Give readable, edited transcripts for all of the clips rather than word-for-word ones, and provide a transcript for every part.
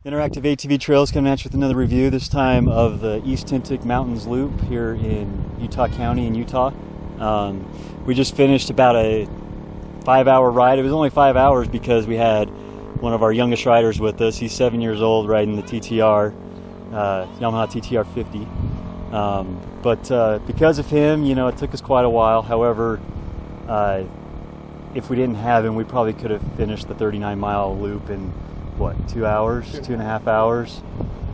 Interactive ATV Trails coming at you with another review, this time of the East Tintic Mountains Loop here in Utah County in Utah. We just finished about a 5-hour ride. It was only 5 hours because we had one of our youngest riders with us. He's 7 years old riding the TTR, Yamaha TTR 50. But because of him, you know, it took us quite a while. However, if we didn't have him, we probably could have finished the 39-mile loop in what, 2 hours, 2.5 hours.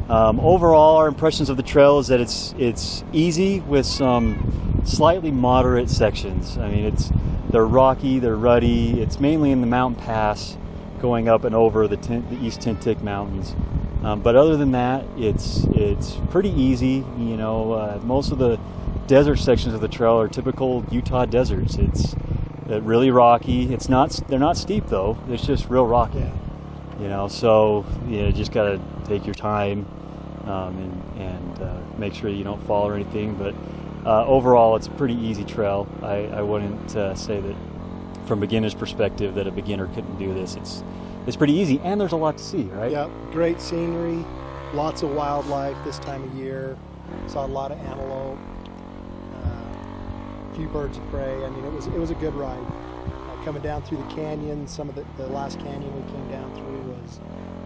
Overall, our impressions of the trail is that it's easy with some slightly moderate sections. I mean, they're rocky, they're ruddy. It's mainly in the mountain pass going up and over the East Tintic Mountains. But other than that, it's pretty easy. You know, most of the desert sections of the trail are typical Utah deserts. It's really rocky. They're not steep though. It's just real rocky. Yeah. You know, so you just gotta take your time and make sure you don't fall or anything. But overall, it's a pretty easy trail. I wouldn't say that from beginner's perspective that a beginner couldn't do this. It's pretty easy, and there's a lot to see, right? Yep, great scenery, lots of wildlife this time of year. Saw a lot of antelope, a few birds of prey. I mean, it was a good ride. Coming down through the canyon, some of the last canyon we came down through was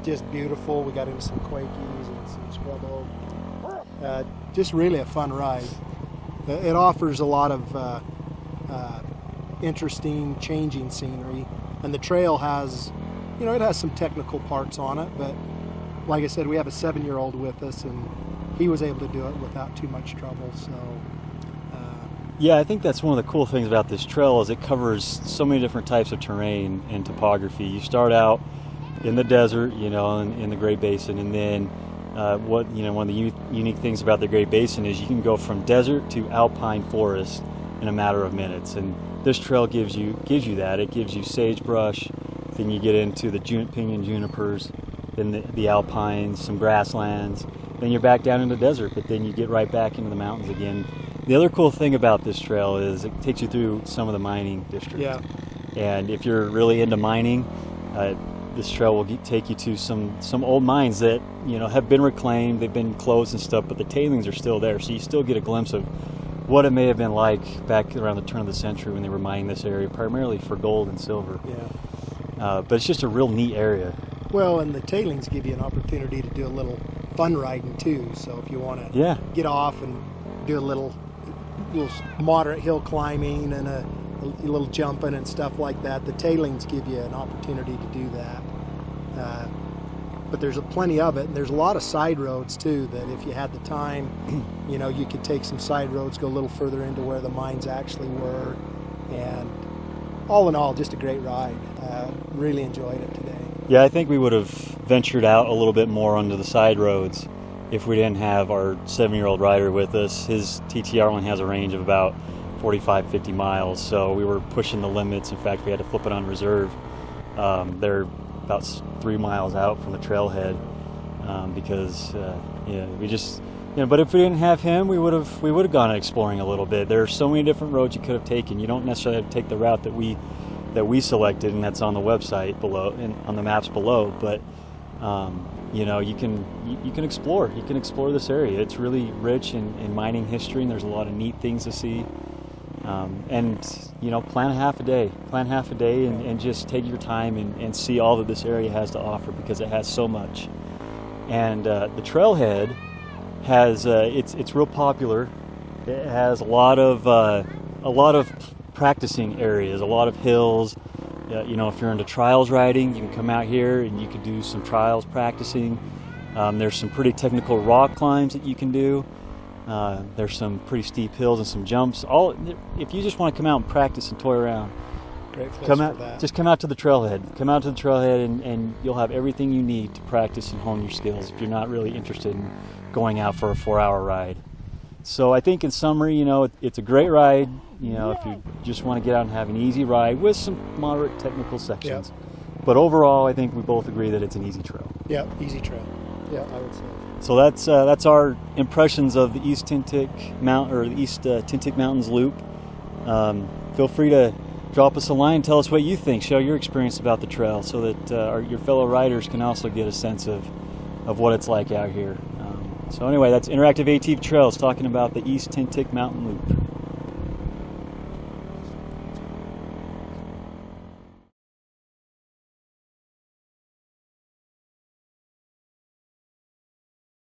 just beautiful. We got into some quakies and some scrub oak. Just really a fun ride. It offers a lot of interesting, changing scenery, and the trail has, you know, it has some technical parts on it, but like I said, we have a 7-year-old with us, and he was able to do it without too much trouble. So. Yeah, I think that's one of the cool things about this trail is it covers so many different types of terrain and topography. You start out in the desert, you know, in the Great Basin, and then one of the unique things about the Great Basin is you can go from desert to alpine forest in a matter of minutes, and this trail gives you that. It gives you sagebrush, then you get into the pinyon junipers, then the alpines, some grasslands, then you're back down in the desert, but then you get right back into the mountains again. The other cool thing about this trail is it takes you through some of the mining districts. Yeah. And if you're really into mining, this trail will take you to some old mines that, you know, have been reclaimed, they've been closed and stuff, but the tailings are still there, so you still get a glimpse of what it may have been like back around the turn of the century when they were mining this area, primarily for gold and silver. Yeah. But it's just a real neat area. Well, and the tailings give you an opportunity to do a little fun riding too. So if you want to get off and do a little moderate hill climbing and a little jumping and stuff like that, the tailings give you an opportunity to do that. But there's plenty of it, and there's a lot of side roads too that if you had the time, you know, you could take some side roads, go a little further into where the mines actually were, and all in all, just a great ride. Really enjoyed it today. Yeah, I think we would have ventured out a little bit more onto the side roads if we didn't have our 7-year-old rider with us. His TTR only has a range of about 45-50 miles, so we were pushing the limits. In fact, we had to flip it on reserve. They're about 3 miles out from the trailhead because we just, you know. But if we didn't have him, we would have gone exploring a little bit. There are so many different roads you could have taken. You don't necessarily have to take the route that we selected, and that's on the website below and on the maps below. But you know, you can explore. You can explore this area. It's really rich in mining history, and there's a lot of neat things to see. And you know, plan half a day, and just take your time and see all that this area has to offer, because it has so much. And the trailhead has it's real popular. It has a lot of practicing areas, a lot of hills. You know, if you're into trials riding, you can come out here and you can do some trials practicing. There's some pretty technical rock climbs that you can do. There's some pretty steep hills and some jumps. If you just want to come out and practice and toy around, great place come out. for that. Just come out to the trailhead. Come out to the trailhead, and you'll have everything you need to practice and hone your skills if you're not really interested in going out for a 4-hour ride. So I think in summary, you know, it's a great ride. You know, if you just want to get out and have an easy ride with some moderate technical sections. Yep. But overall, I think we both agree that it's an ease trail. Yeah, easy trail. Yeah, I would say. So that's our impressions of the East Tintic Tintic Mountains Loop. Feel free to drop us a line, tell us what you think, share your experience about the trail, so that your fellow riders can also get a sense of of what it's like out here. So anyway, that's Interactive ATV Trails talking about the East Tintic Mountain Loop.